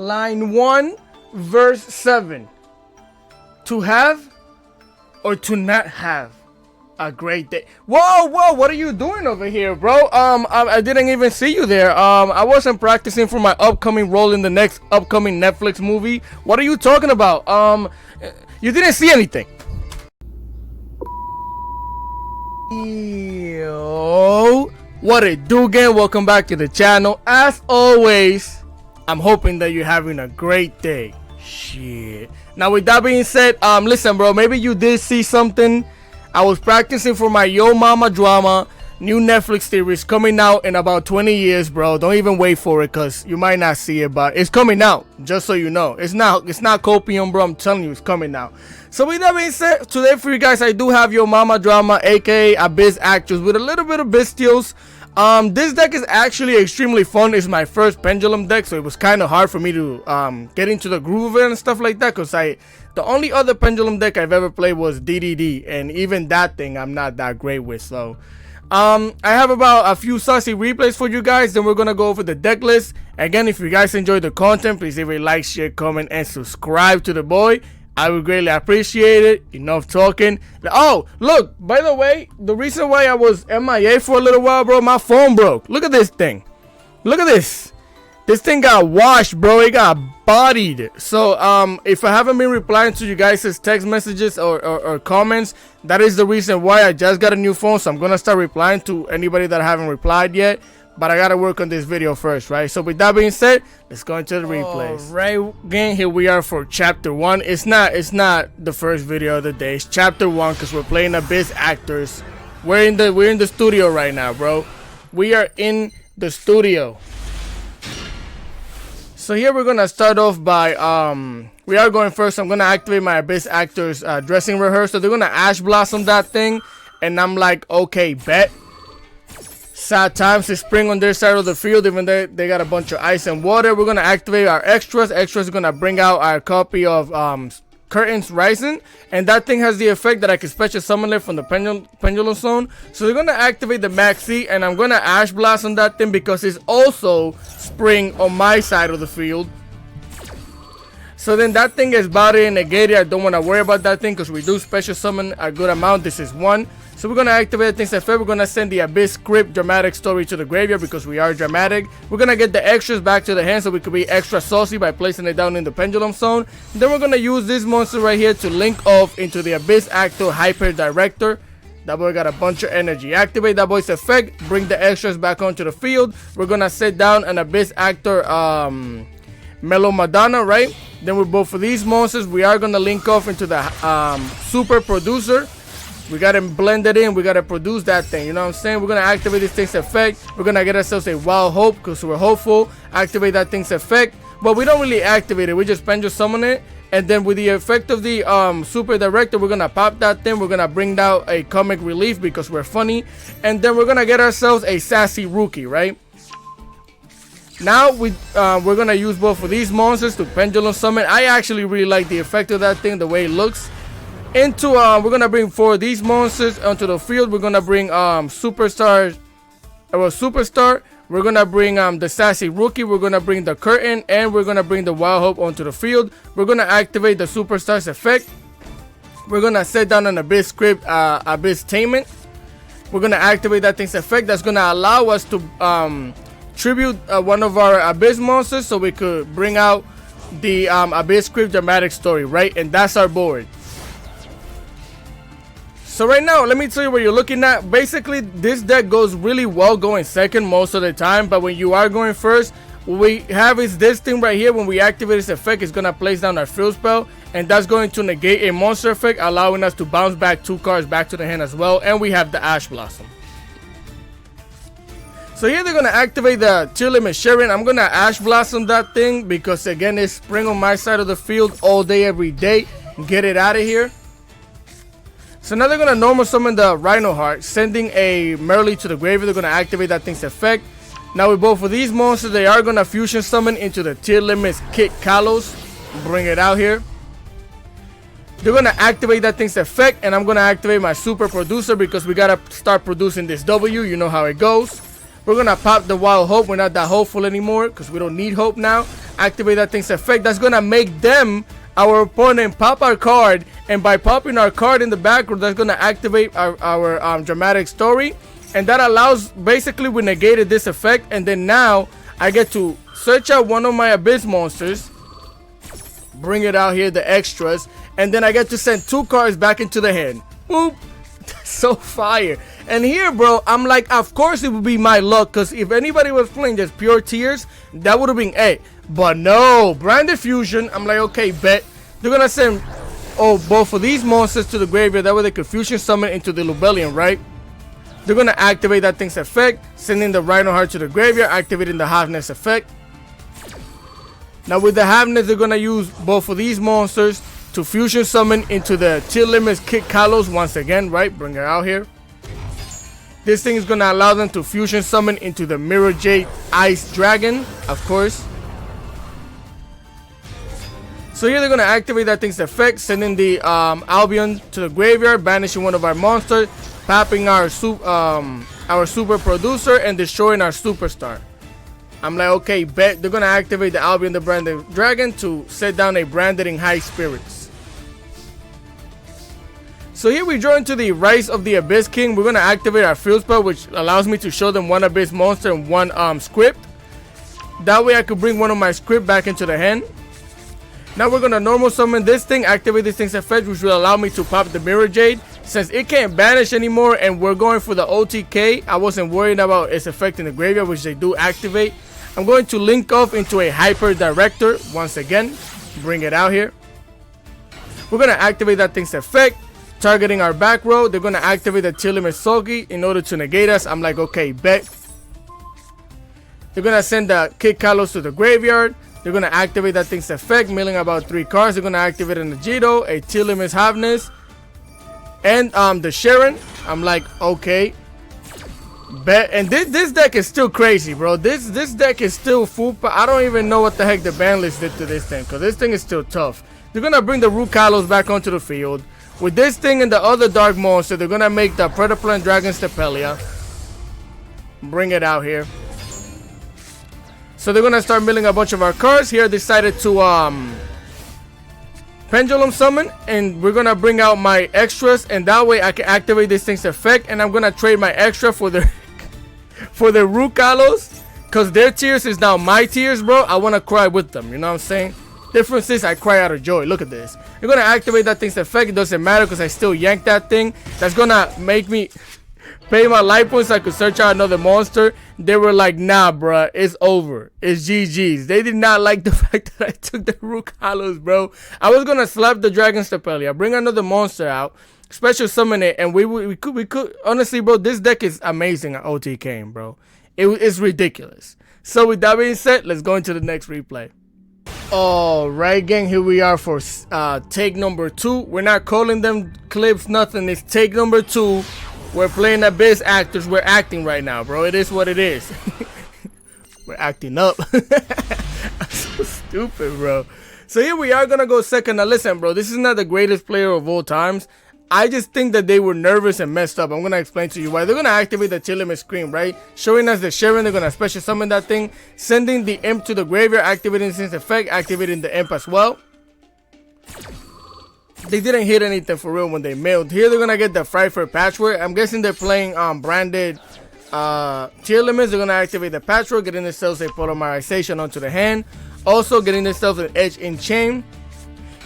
Line 1, verse 7. To have or to not have a great day. Whoa, what are you doing over here, bro? I didn't even see you there. I wasn't practicing for my upcoming role in the next upcoming Netflix movie. What are you talking about? You didn't see anything. Yo, what it do again? Welcome back to the channel. As always, I'm hoping that you're having a great day. Shit. Now with that being said, listen, bro, maybe you did see something. I was practicing for my Yo Mama Drama new Netflix series coming out in about 20 years, bro. Don't even wait for it, because you might not see it, but it's coming out, just so you know. It's not copium, bro. I'm telling you, it's coming out. So with that being said, today for you guys, I do have Yo Mama Drama, aka Abyss Actress, with a little bit of Bestials. This deck is actually extremely fun. It's my first Pendulum deck, so it was kind of hard for me to get into the groove of it and stuff like that, because the only other Pendulum deck I've ever played was DDD, and even that thing I'm not that great with. So I have about a few saucy replays for you guys, then we're gonna go over the deck list. Again, if you guys enjoy the content, please leave a like, share, comment, and subscribe to the boy. I would greatly appreciate it. Enough talking. Oh, look, by the way, the reason why I was MIA for a little while, bro, my phone broke. Look at this thing. Look at this. This thing got washed, bro. It got bodied. So if I haven't been replying to you guys' text messages or comments, that is the reason why. I just got a new phone, so I'm gonna start replying to anybody that I haven't replied yet. But I gotta work on this video first, right? So with that being said, let's go into the replays. Right, again, here we are for chapter 1. It's not the first video of the day. It's chapter 1 because we're playing Abyss Actors. We're in the studio right now, bro. We are in the studio. So here we're gonna start off by we are going first. I'm gonna activate my Abyss Actors dressing rehearsal. They're gonna Ash Blossom that thing, and I'm like, okay, bet. Sad times to spring on their side of the field, even though they got a bunch of ice and water. We're gonna activate our extras. Extras are gonna bring out our copy of Curtains Rising, and that thing has the effect that I can special summon it from the pendulum zone. So they're gonna activate the Maxi, and I'm gonna Ash Blast on that thing because it's also spring on my side of the field. So then that thing is body and negated. I don't want to worry about that thing because we do special summon a good amount. This is 1. So we're going to activate things effect. We're going to send the Abyss Script Dramatic Story to the graveyard because we are dramatic. We're going to get the extras back to the hand so we could be extra saucy by placing it down in the pendulum zone. Then we're going to use this monster right here to link off into the Abyss Actor Hyper Director. That boy got a bunch of energy. Activate that boy's effect. Bring the extras back onto the field. We're going to set down an Abyss Actor Mellow Madonna, right? Then with both of these monsters, we are going to link off into the Super Producer. We got to blend it in. We got to produce that thing. You know what I'm saying? We're going to activate this thing's effect. We're going to get ourselves a Wild Hope because we're hopeful. Activate that thing's effect. But we don't really activate it. We just pendulum summon it. And then with the effect of the Super Director, we're going to pop that thing. We're going to bring down a Comic Relief because we're funny. And then we're going to get ourselves a Sassy Rookie, right? Now we're going to use both of these monsters to pendulum summon. I actually really like the effect of that thing, the way it looks. We're going to bring 4 of these monsters onto the field. We're going to bring Superstar. We're going to bring the Sassy Rookie. We're going to bring the Curtain. And we're going to bring the Wild Hope onto the field. We're going to activate the Superstar's effect. We're going to set down an Abyss Script, Abyss Tainment. We're going to activate that thing's effect. That's going to allow us to tribute one of our Abyss monsters so we could bring out the Abyss Script Dramatic Story, right? And that's our board. So right now, let me tell you what you're looking at. Basically, this deck goes really well going second most of the time, but when you are going first, what we have is this thing right here. When we activate this effect, it's going to place down our field spell, and that's going to negate a monster effect, allowing us to bounce back 2 cards back to the hand as well. And we have the Ash Blossom. So here they're going to activate the Tier Limit Sharon. I'm going to Ash Blossom that thing because, again, it's spring on my side of the field all day, every day. Get it out of here. So now they're going to normal summon the Rhino Heart, sending a Merly to the graveyard. They're going to activate that thing's effect. Now with both of these monsters, they are going to fusion summon into the Tier Limits Kit Kalos. Bring it out here. They're going to activate that thing's effect, and I'm going to activate my Super Producer because we got to start producing this W. You know how it goes. We're gonna pop the Wild Hope. We're not that hopeful anymore because we don't need hope now. Activate that thing's effect. That's gonna make them, our opponent, pop our card, and by popping our card in the background, that's gonna activate our dramatic story, and that allows, basically we negated this effect, and then now I get to search out one of my Abyss monsters, bring it out here, the extras, and then I get to send 2 cards back into the hand. Boop. So fire. And here, bro, I'm like, of course it would be my luck, because if anybody was playing just pure tears, that would have been A. But no, Branded Fusion, I'm like, okay, bet. They're gonna send both of these monsters to the graveyard, that way they could fusion summon into the Lubellion, right? They're gonna activate that thing's effect, sending the Rhino Heart to the graveyard, activating the Halfness effect. Now with the Halfness, they're gonna use both of these monsters to fusion summon into the Chill Limits Kid Kalos once again, right? Bring her out here. This thing is gonna allow them to fusion summon into the Mirror Jade Ice Dragon, of course. So here they're gonna activate that thing's effect, sending the Albion to the graveyard, banishing one of our monsters, popping our super producer, and destroying our superstar. I'm like, okay, bet. They're gonna activate the Albion the Branded Dragon to set down a Branded in High Spirits. So here we draw into the Rise of the Abyss King. We're gonna activate our field spell, which allows me to show them one Abyss monster and one script. That way I could bring one of my script back into the hand. Now we're gonna normal summon this thing, activate this thing's effect, which will allow me to pop the Mirror Jade. Since it can't banish anymore and we're going for the OTK, I wasn't worried about its effect in the graveyard, which they do activate. I'm going to link off into a Hyper Director once again. Bring it out here. We're gonna activate that thing's effect, targeting our back row. They're gonna activate the Chill Limit Sulky in order to negate us. I'm like, okay, bet. They're gonna send the Kid Kalos to the graveyard. They're gonna activate that thing's effect, milling about 3 cards. They're gonna activate an Agito, a Chill Limit Halfness, and the Sharon. I'm like, okay, bet. And this deck is still crazy, bro. This deck is still full. I don't even know what the heck the ban list did to this thing, because this thing is still tough. They're gonna bring the Root Kalos back onto the field. With this thing and the other dark monster, they're gonna make the Predaplant Dragon Stepelia. Bring it out here. So they're gonna start milling a bunch of our cards. Here I decided to Pendulum Summon, and we're gonna bring out my extras, and that way I can activate this thing's effect, and I'm gonna trade my extra for the for the Root Kalos, because their tears is now my tears, bro. I wanna cry with them, you know what I'm saying? Difference is I cry out of joy. Look at this. You're gonna activate that thing's effect. It doesn't matter because I still yank that thing. That's gonna make me pay my life points so I could search out another monster. They were like, nah, bruh, it's over. It's GG's. They did not like the fact that I took the Root Kalos, bro. I was gonna slap the Dragon Stepelia, bring another monster out, special summon it, and we could honestly, bro, this deck is amazing at OTK, bro. It's ridiculous. So with that being said, let's go into the next replay. Alright, gang, here we are for take number 2. We're not calling them clips, nothing. It's take number 2. We're playing Abyss actors. We're acting right now, bro. It is what it is. We're acting up. I'm so stupid, bro. So here we are gonna go second. Now listen, bro, this is not the greatest player of all times. I just think that they were nervous and messed up. I'm gonna explain to you why. They're gonna activate the Chill Limit Scream, right? Showing us the Sharon. They're gonna special summon that thing, sending the Imp to the graveyard, activating this effect, activating the Imp as well. They didn't hit anything for real when they milled. Here they're gonna get the Frightful Patchwork. I'm guessing they're playing branded Chill Limits. They're gonna activate the Patchwork, getting themselves a Polymerization onto the hand. Also getting themselves an Edge in Chain.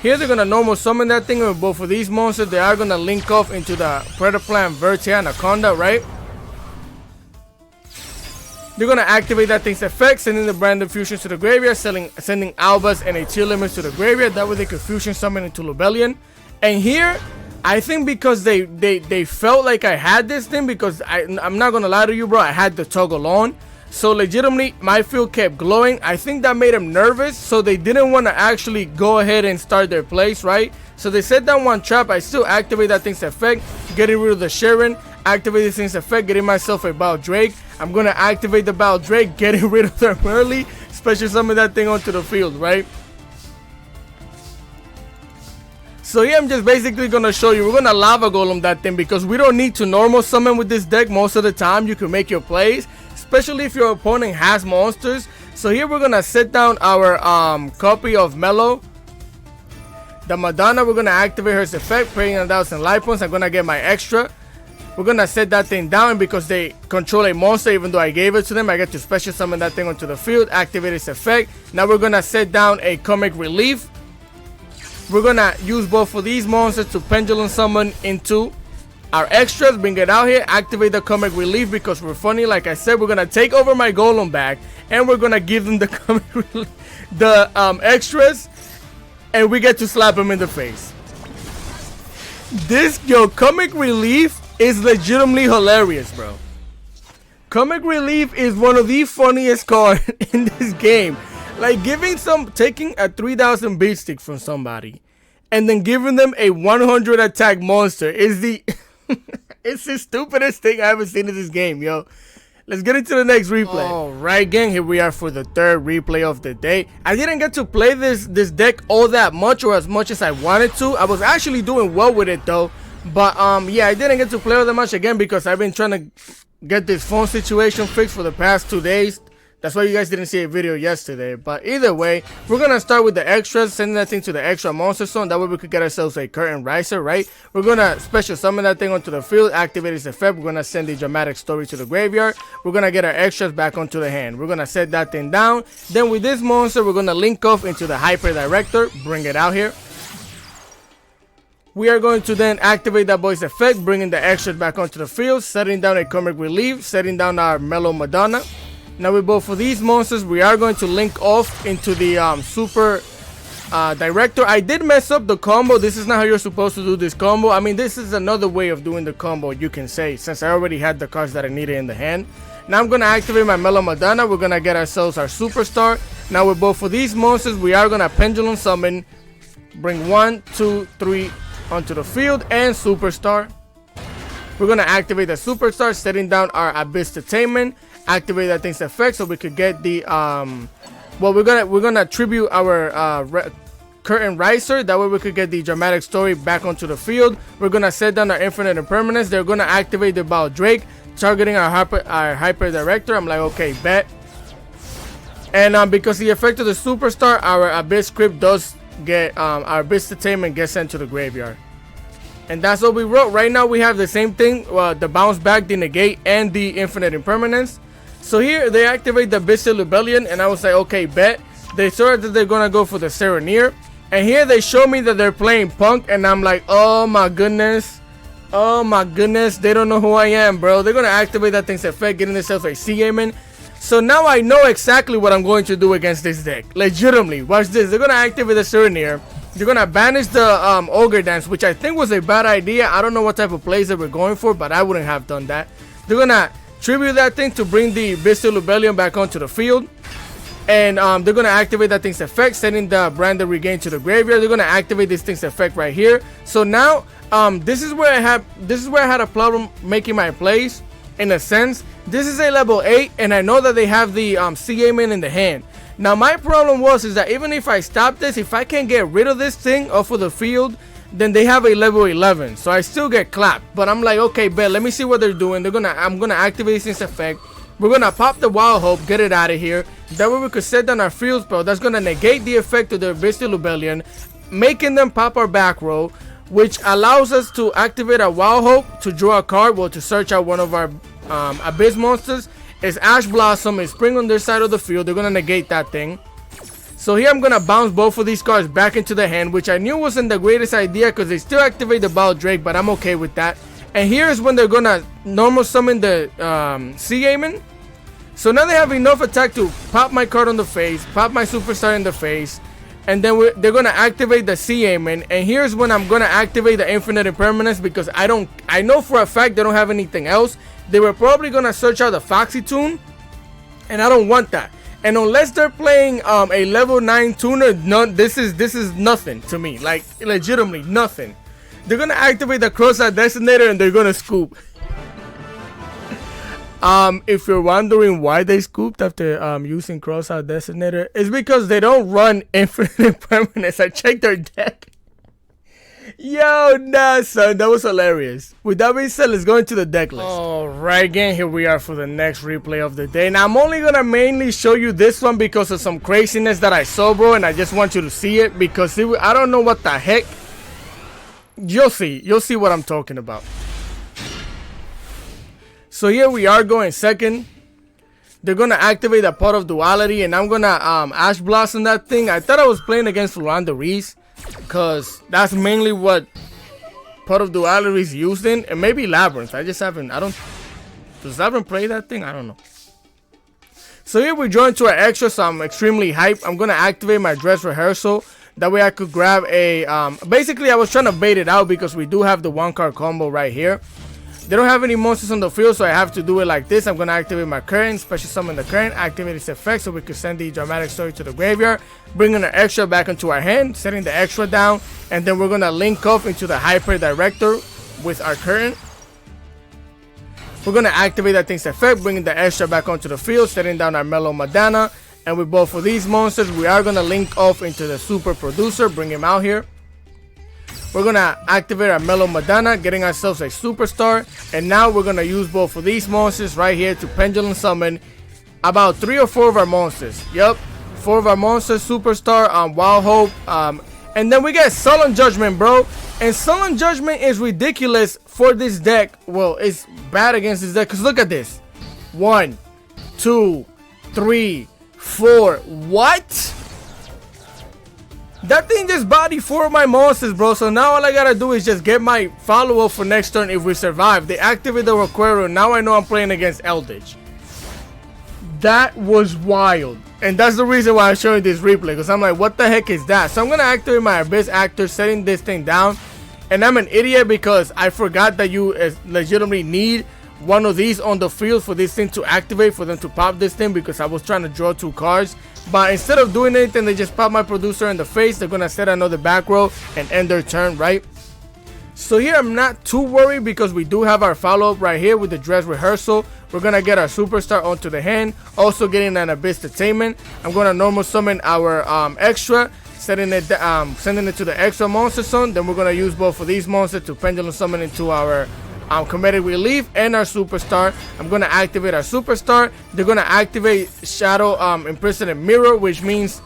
Here they're gonna normal summon that thing with both of these monsters. They are gonna link off into the Predaplant Vertia Anaconda, right? They're gonna activate that thing's effect, sending the Branded Fusions to the graveyard, sending Albas and a Chill Limits to the graveyard. That way they could fusion summon into Lubellion. And here, I think because they felt like I had this thing, because I'm not gonna lie to you, bro, I had the toggle on. So legitimately, my field kept glowing. I think that made them nervous, so they didn't want to actually go ahead and start their plays, right? So they set down one trap. I still activate that thing's effect, getting rid of the Sharon, activate this thing's effect, getting myself a Baldrake. I'm gonna activate the Baldrake, getting rid of them early, special summon that thing onto the field, right? So yeah, I'm just basically gonna show you. We're gonna Lava Golem that thing because we don't need to normal summon with this deck most of the time. You can make your plays. especially if your opponent has monsters. So here we're gonna set down our copy of Mellow. The Madonna, we're gonna activate her effect, paying 1,000 life points. I'm gonna get my extra. We're gonna set that thing down because they control a monster. Even though I gave it to them, I get to special summon that thing onto the field, activate its effect. Now we're gonna set down a comic relief. We're gonna use both of these monsters to pendulum summon into our extras, bring it out here, activate the comic relief because we're funny. Like I said, we're gonna take over my golem back and we're gonna give them the comic extras, and we get to slap him in the face. This comic relief is legitimately hilarious, bro. Comic relief is one of the funniest cards in this game. Like taking a 3,000 beat stick from somebody and then giving them a 100 attack monster is it's the stupidest thing I ever seen in this game, yo. Let's get into the next replay. Alright, gang, here we are for the third replay of the day. I didn't get to play this deck all that much, or as much as I wanted to. I was actually doing well with it though. But yeah, I didn't get to play all that much again because I've been trying to get this phone situation fixed for the past 2 days. That's why you guys didn't see a video yesterday. But either way, we're gonna start with the extras, sending that thing to the extra monster zone. That way we could get ourselves a curtain riser, right? We're gonna special summon that thing onto the field, activate its effect. We're gonna send the dramatic story to the graveyard. We're gonna get our extras back onto the hand. We're gonna set that thing down. Then with this monster, we're gonna link off into the hyper director, bring it out here. We are going to then activate that boy's effect, bringing the extras back onto the field, setting down a comic relief, setting down our Mellow Madonna. Now with both of these monsters, we are going to link off into the super director. I did mess up the combo. This is not how you're supposed to do this combo. I mean, this is another way of doing the combo, you can say, since I already had the cards that I needed in the hand. Now I'm going to activate my Mellow Madonna. We're going to get ourselves our superstar. Now with both of these monsters, we are going to pendulum summon, bring 1, 2, 3 onto the field, and superstar. We're going to activate the superstar, setting down our Abyss Detainment, activate that thing's effect so we could get the well, we're gonna tribute our curtain riser. That way we could get the dramatic story back onto the field. We're gonna set down our infinite impermanence. They're gonna activate the Ball Drake, targeting our hyper director. I'm like, okay, bet. And because the effect of the superstar, our Abyss script does get our Abyss Detainment gets sent to the graveyard. And that's what we wrote. Right now we have the same thing, the bounce back, the negate, and the infinite impermanence. So here they activate the Abyssal Rebellion, and I was like, okay, bet. They saw that they're gonna go for the Serenir, and here they show me that they're playing Punk, and I'm like, oh my goodness, they don't know who I am, bro. They're gonna activate that thing's effect, getting themselves a Sea-Aiming. So now I know exactly what I'm going to do against this deck. Legitimately, watch this. They're gonna activate the Serenir. They're gonna banish the Ogre Dance, which I think was a bad idea. I don't know what type of plays they were going for, but I wouldn't have done that. They're gonna tribute that thing to bring the Abyssal Rebellion back onto the field, and they're gonna activate that thing's effect, sending the Branded Regain to the graveyard. They're gonna activate this thing's effect right here. So now this is where I had a problem making my plays. In a sense, this is a level 8, and I know that they have the Sea-Aiming in the hand. Now my problem is that even if I stop this, if I can't get rid of this thing off of the field, then they have a level 11, so I still get clapped. But I'm like, okay, bet, let me see what they're doing. I'm gonna activate this effect. We're gonna pop the Wild Hope, get it out of here. That way we could set down our field spell. That's gonna negate the effect of the Abyssal Rebellion, making them pop our back row, which allows us to activate our Wild Hope to draw a card, well, to search out one of our Abyss monsters. It's Ash Blossom, it's Spring on their side of the field. They're gonna negate that thing. So here I'm gonna bounce both of these cards back into the hand, which I knew wasn't the greatest idea because they still activate the Ball Drake, but I'm okay with that. And here's when they're gonna normal summon the Sea-Aiming. So now they have enough attack to pop my card on the face, pop my superstar in the face, and then they're gonna activate the Sea-Aiming. And here's when I'm gonna activate the Infinite Impermanence, because I know for a fact they don't have anything else. They were probably gonna search out the Foxy Tune, and I don't want that. And unless they're playing a level 9 tuner, this is nothing to me. Like, legitimately nothing. They're gonna activate the Cross-Eyed Detonator and they're gonna scoop. If you're wondering why they scooped after using Cross-Eyed Detonator, it's because they don't run Infinite Impermanence. I checked their deck. Yo, nah, son, that was hilarious. With that being said, let's go into the deck list. Alright, again, here we are for the next replay of the day. Now, I'm only gonna mainly show you this one because of some craziness that I saw, bro, and I just want you to see it because I don't know what the heck. You'll see what I'm talking about. So here we are going second. They're gonna activate a Pot of Duality, and I'm gonna Ash Blossom that thing. I thought I was playing against Rolanda Reese, cause that's mainly what Pot of Duality is used in, and maybe Labyrinth. Does Labyrinth play that thing? I don't know. So here we join to our extra, so I'm extremely hyped. I'm gonna activate my Dress Rehearsal. That way I could grab a basically I was trying to bait it out because we do have the 1-card combo right here. They don't have any monsters on the field, so I have to do it like this. I'm going to activate my current, special summon the current, activate its effect so we can send the dramatic story to the graveyard, bringing the extra back into our hand, setting the extra down, and then we're going to link off into the Hyper Director with our current. We're going to activate that thing's effect, bringing the extra back onto the field, setting down our Mellow Madonna, and with both of these monsters, we are going to link off into the Super Producer, bring him out here. We're going to activate our Mellow Madonna, getting ourselves a Superstar. And now we're going to use both of these monsters right here to Pendulum Summon about 3 or 4 of our monsters. Yep, 4 of our monsters, Superstar, Wild Hope. And then we get Sullen Judgment, bro. And Sullen Judgment is ridiculous for this deck. Well, it's bad against this deck because look at this. 1, 2, 3, 4. What? That thing just bodied 4 of my monsters, bro. So now all I gotta do is just get my follow-up for next turn if we survive. They activate the Requero. Now I know I'm playing against Eldritch. That was wild. And that's the reason why I'm showing this replay. Because I'm like, what the heck is that? So I'm gonna activate my Abyss Actor, setting this thing down. And I'm an idiot because I forgot that you legitimately need one of these on the field for this thing to activate, for them to pop this thing, because I was trying to draw 2 cards. But instead of doing anything, they just pop my Producer in the face. They're gonna set another back row and end their turn, right? So here I'm not too worried because we do have our follow-up right here with the Dress Rehearsal. We're gonna get our Superstar onto the hand, also getting an Abyss Detainment. I'm gonna normal summon our extra, sending it to the extra monster zone. Then we're gonna use both of these monsters to Pendulum Summon into our Comedic Relief and our Superstar. I'm gonna activate our Superstar. They're gonna activate Shadow Imprisoned Mirror, which means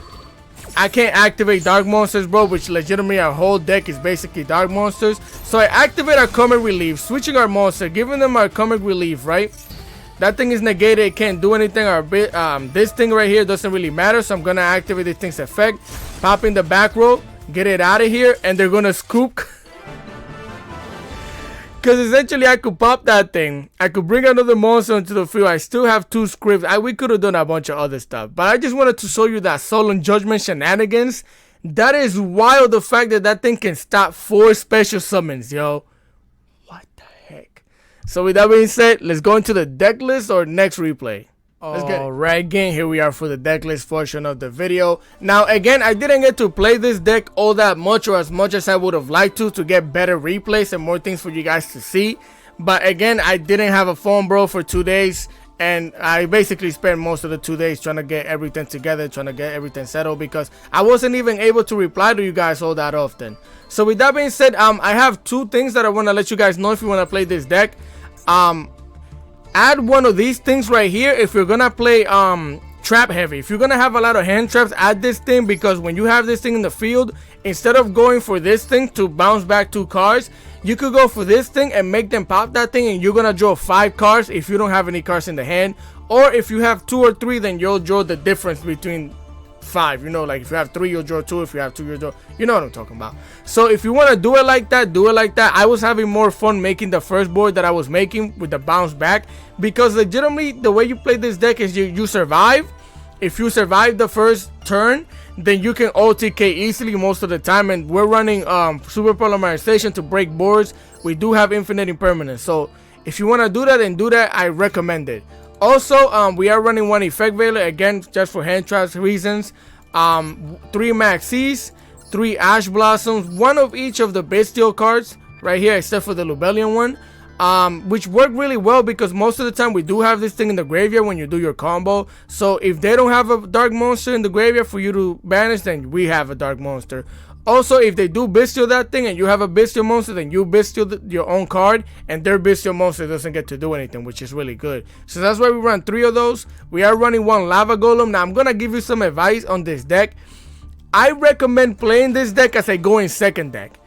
I can't activate Dark Monsters, bro, which legitimately our whole deck is basically Dark Monsters. So I activate our Comic Relief, switching our monster, giving them our Comic Relief, right? That thing is negated, it can't do anything. This thing right here doesn't really matter, so I'm gonna activate this thing's effect, pop in the back row, get it out of here, and they're gonna scoop. Because essentially I could pop that thing. I could bring another monster into the field. I still have 2 scripts. We could have done a bunch of other stuff. But I just wanted to show you that Sullen Judgment shenanigans. That is wild, the fact that that thing can stop 4 special summons, yo. What the heck? So with that being said, let's go into the deck list or next replay. Alright, again, here we are for the deck list portion of the video. Now, again, I didn't get to play this deck all that much or as much as I would have liked to get better replays and more things for you guys to see. But again, I didn't have a phone, bro, for 2 days. And I basically spent most of the 2 days trying to get everything together, trying to get everything settled because I wasn't even able to reply to you guys all that often. So with that being said, I have 2 things that I want to let you guys know if you want to play this deck. Add one of these things right here if you're gonna play trap heavy. If you're gonna have a lot of hand traps, add this thing, because when you have this thing in the field, instead of going for this thing to bounce back 2 cards, you could go for this thing and make them pop that thing, and you're gonna draw 5 cards if you don't have any cards in the hand. Or if you have 2 or 3, then you'll draw the difference between 5. You know, like if you have 3, you'll draw 2. If you have 2, you'll draw, you know what I'm talking about. So if you want to do it like that, do it like that. I was having more fun making the first board that I was making with the bounce back, because legitimately the way you play this deck is you survive. If you survive the first turn, then you can OTK easily most of the time. And we're running Super Polymerization to break boards. We do have Infinite Impermanence, so if you want to do that and do that, I recommend it. Also, we are running 1 Effect Veiler, again, just for hand traps reasons. 3 Maxis, 3 Ash Blossoms, 1 of each of the Bestial cards right here, except for the Lubellion one. Which work really well because most of the time we do have this thing in the graveyard when you do your combo. So if they don't have a dark monster in the graveyard for you to banish, then we have a dark monster. Also, if they do bestial that thing and you have a bestial monster, then you bestial your own card, and their bestial monster doesn't get to do anything, which is really good. So that's why we run 3 of those. We are running 1 lava golem. Now I'm gonna give you some advice on this deck. I recommend playing this deck as a going second deck.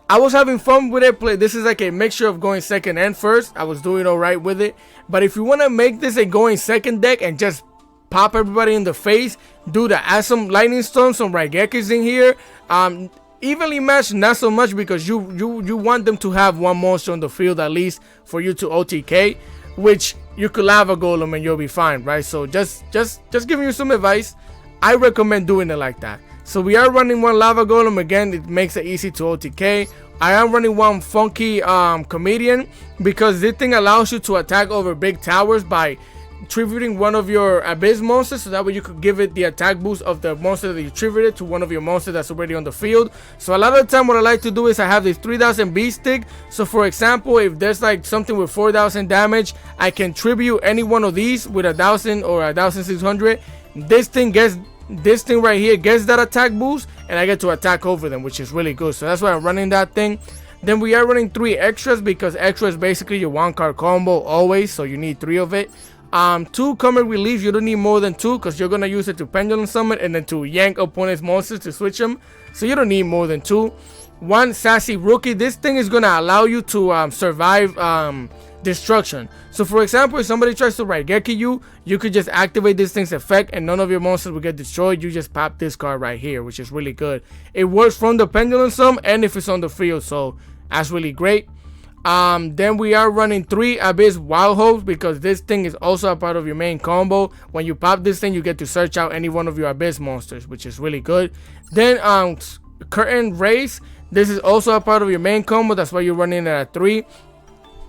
I was having fun with it. This is like a mixture of going second and first. I was doing alright with it. But if you want to make this a going second deck and just pop everybody in the face, dude, add some lightning storms, some Raigekis in here. Evenly matched, not so much, because you want them to have 1 monster on the field at least for you to OTK, which you could lava golem and you'll be fine, right? So just giving you some advice. I recommend doing it like that. So we are running 1 lava golem. Again, it makes it easy to OTK. I am running 1 funky comedian, because this thing allows you to attack over big towers by tributing one of your abyss monsters, so that way you could give it the attack boost of the monster that you tributed to one of your monsters that's already on the field. So a lot of the time what I like to do is I have this 3000 beast stick. So for example, if there's like something with 4000 damage, I can tribute any one of these with 1000 or 1600. This thing right here gets that attack boost, and I get to attack over them, which is really good. So that's why I'm running that thing. Then we are running 3 extras, because extra is basically your 1 card combo always, so you need 3 of it. 2 comet relief. You don't need more than 2, because you're gonna use it to pendulum summon and then to yank opponent's monsters to switch them, so you don't need more than 2. 1 sassy rookie. This thing is gonna allow you to survive destruction. So for example, if somebody tries to Raigeki you could just activate this thing's effect and none of your monsters will get destroyed. You just pop this card right here, which is really good. It works from the pendulum sum and if it's on the field, so that's really great. Then we are running 3 abyss wild hopes, because this thing is also a part of your main combo. When you pop this thing, you get to search out any one of your abyss monsters, which is really good. Then curtain race. This is also a part of your main combo. That's why you're running it at 3.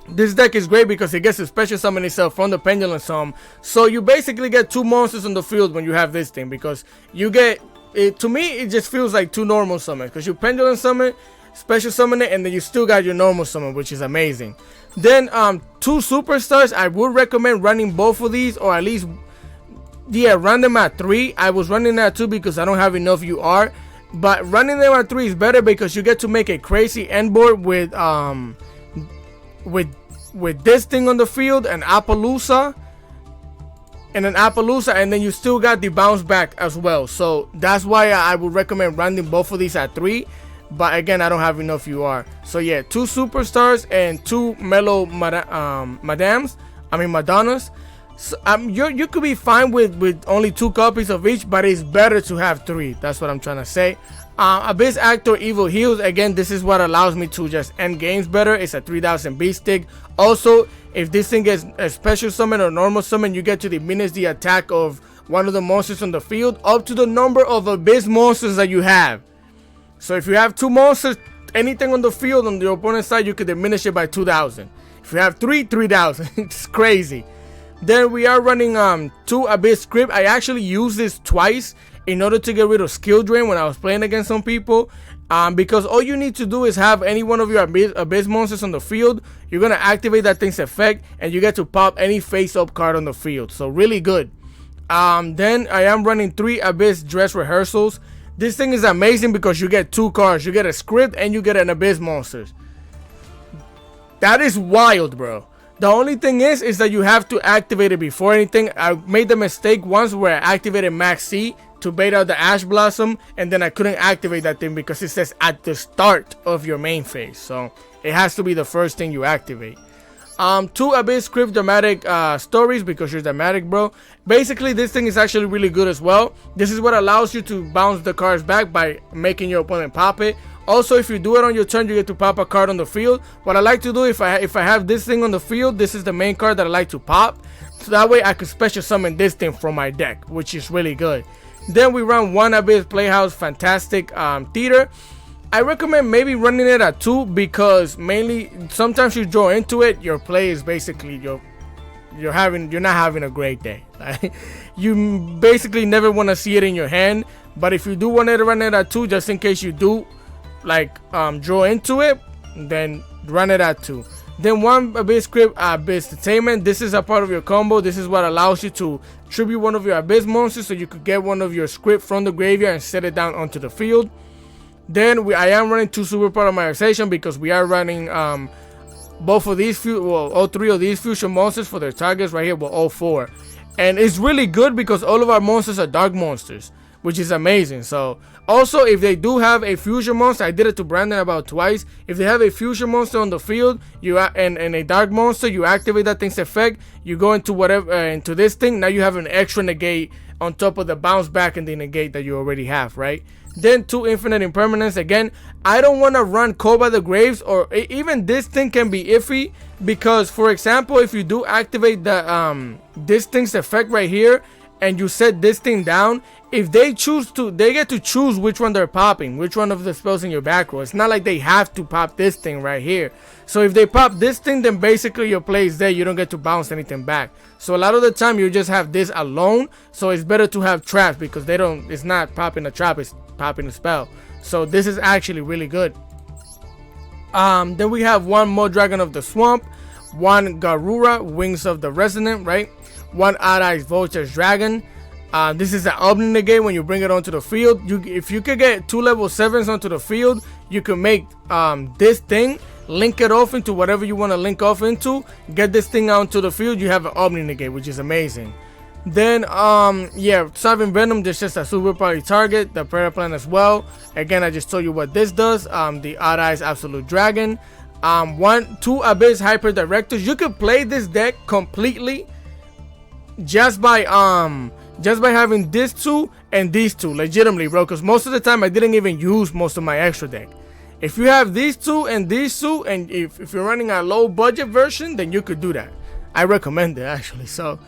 This deck is great because it gets to special summon itself from the pendulum sum. So you basically get 2 monsters on the field when you have this thing, because you get it. To me, it just feels like 2 normal summons, because you pendulum summon, special summon it, and then you still got your normal summon, which is amazing. Then 2 superstars. I would recommend running both of these, or at least run them at 3. I was running at 2 because I don't have enough UR, but running them at 3 is better because you get to make a crazy end board with this thing on the field, an Appaloosa, and then you still got the bounce back as well. So that's why I would recommend running both of these at 3. But again, I don't have enough UR. So yeah, 2 superstars and 2 mellow Madonnas. So, you could be fine with only 2 copies of each, but it's better to have 3. That's what I'm trying to say. Abyss Actor Evil Heals. Again, this is what allows me to just end games better. It's a 3000 beast stick. Also, if this thing gets a special summon or normal summon, you get to diminish the attack of one of the monsters on the field up to the number of abyss monsters that you have. So if you have 2 monsters, anything on the field on the opponent's side, you can diminish it by 2000. If you have 3,000. It's crazy. Then we are running 2 abyss script. I actually used this twice in order to get rid of skill drain when I was playing against some people, because all you need to do is have any one of your abyss monsters on the field. You're gonna activate that thing's effect and you get to pop any face up card on the field, so really good. Then I am running 3 abyss dress rehearsals. This thing is amazing because you get 2 cards. You get a script and you get an abyss monsters. That is wild, bro. The only thing is that you have to activate it before anything. I made the mistake once where I activated Max C to bait out the Ash Blossom, and then I couldn't activate that thing because it says at the start of your main phase. So it has to be the first thing you activate. 2 Abyss Script Dramatic Stories, because you're dramatic, bro. Basically, this thing is actually really good as well. This is what allows you to bounce the cards back by making your opponent pop it. Also, if you do it on your turn, you get to pop a card on the field. What I like to do, if I have this thing on the field, this is the main card that I like to pop. So that way I can special summon this thing from my deck, which is really good. Then we run 1 Abyss Playhouse Fantastic Theater. I recommend maybe running it at 2 because mainly sometimes you draw into it, your play is basically you're not having a great day. You basically never want to see it in your hand. But if you do want to run it at 2, just in case you do draw into it, then run it at 2. Then 1 Abyss Script Abyss Entertainment. This is a part of your combo. This is what allows you to tribute one of your abyss monsters so you could get one of your script from the graveyard and set it down onto the field. Then I am running 2 super polymerization because we are running both of these all 3 of these fusion monsters for their targets right here, well, all 4. And it's really good because all of our monsters are dark monsters, which is amazing. So also, if they do have a fusion monster, I did it to Brandon about twice. If they have a fusion monster on the field, and a dark monster, you activate that thing's effect. You go into whatever into this thing. Now you have an extra negate on top of the bounce back and the negate that you already have, right? Then 2 infinite impermanence. Again, I don't want to run Cold by the Graves, or even this thing can be iffy because, for example, if you do activate the this thing's effect right here and you set this thing down, if they choose to, they get to choose which one they're popping, which one of the spells in your back row. It's not like they have to pop this thing right here. So if they pop this thing, then basically your play is there. You don't get to bounce anything back. So a lot of the time you just have this alone. So it's better to have traps because they don't, it's not popping a trap, it's popping a spell. So this is actually really good. Then we have 1 more Dragon of the Swamp, 1 Garura, Wings of the Resonant, right? 1 Odd-Eyes Vulture's Dragon. This is an opening negate when you bring it onto the field. If you could get 2 level 7s onto the field, you can make this thing, link it off into whatever you want to link off into, get this thing onto the field, you have an opening negate, which is amazing. Then yeah, Sovereign Venom, there's just a super party target, the prayer plan as well. Again, I just told you what this does. The Odd-Eyes Absolute Dragon, 2 Abyss Hyper Directors. You could play this deck completely just by having this 2 and these 2, legitimately, bro, because most of the time I didn't even use most of my extra deck. If you have these 2 and these 2, and if you're running a low budget version, then you could do that. I recommend it, actually. So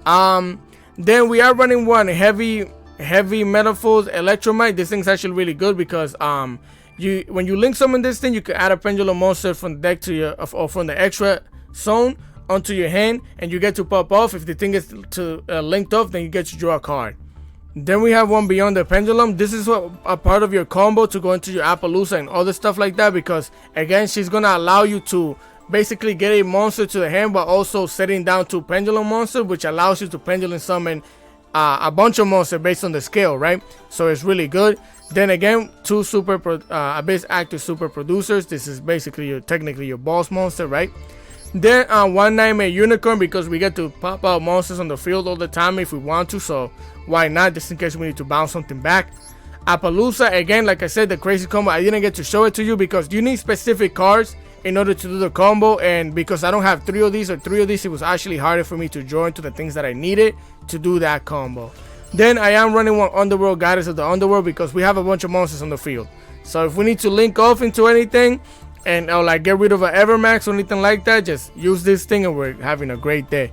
then we are running 1 heavy Metaphors Electromite. This thing's actually really good because when you link summon this thing, you can add a pendulum monster from the deck to your, or from the extra zone onto your hand, and you get to pop off. If the thing is linked off, then you get to draw a card. Then we have 1 Beyond the Pendulum. This is a part of your combo to go into your Appaloosa and other stuff like that, because again, she's gonna allow you to basically get a monster to the hand while also setting down 2 pendulum monsters, which allows you to pendulum summon a bunch of monsters based on the scale, right? So it's really good. Then again, 2 Abyss Active Super Producers. This is basically technically your boss monster, right? Then 1 Nightmare Unicorn, because we get to pop out monsters on the field all the time if we want to, so why not, just in case we need to bounce something back. Appaloosa, again, like I said, the crazy combo, I didn't get to show it to you because you need specific cards in order to do the combo, and because I don't have 3 of these or 3 of these, it was actually harder for me to draw into the things that I needed to do that combo. Then I am running 1 Underworld Goddess of the Underworld because we have a bunch of monsters on the field. So if we need to link off into anything, and like get rid of an Evermax or anything like that, just use this thing and we're having a great day.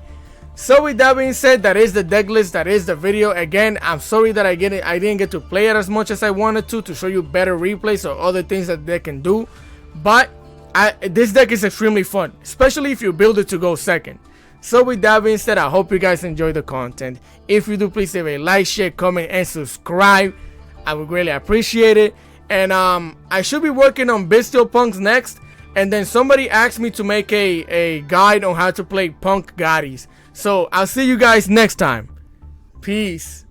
So with that being said, that is the deck list, that is the video. Again, I'm sorry that I didn't get to play it as much as I wanted to show you better replays or other things that they can do, but this deck is extremely fun, especially if you build it to go second. So with that being said, I hope you guys enjoy the content. If you do, please leave a like, share, comment, and subscribe. I would greatly appreciate it. And I should be working on Bestial Punks next. And then somebody asked me to make a guide on how to play Punk Gottis. So I'll see you guys next time. Peace.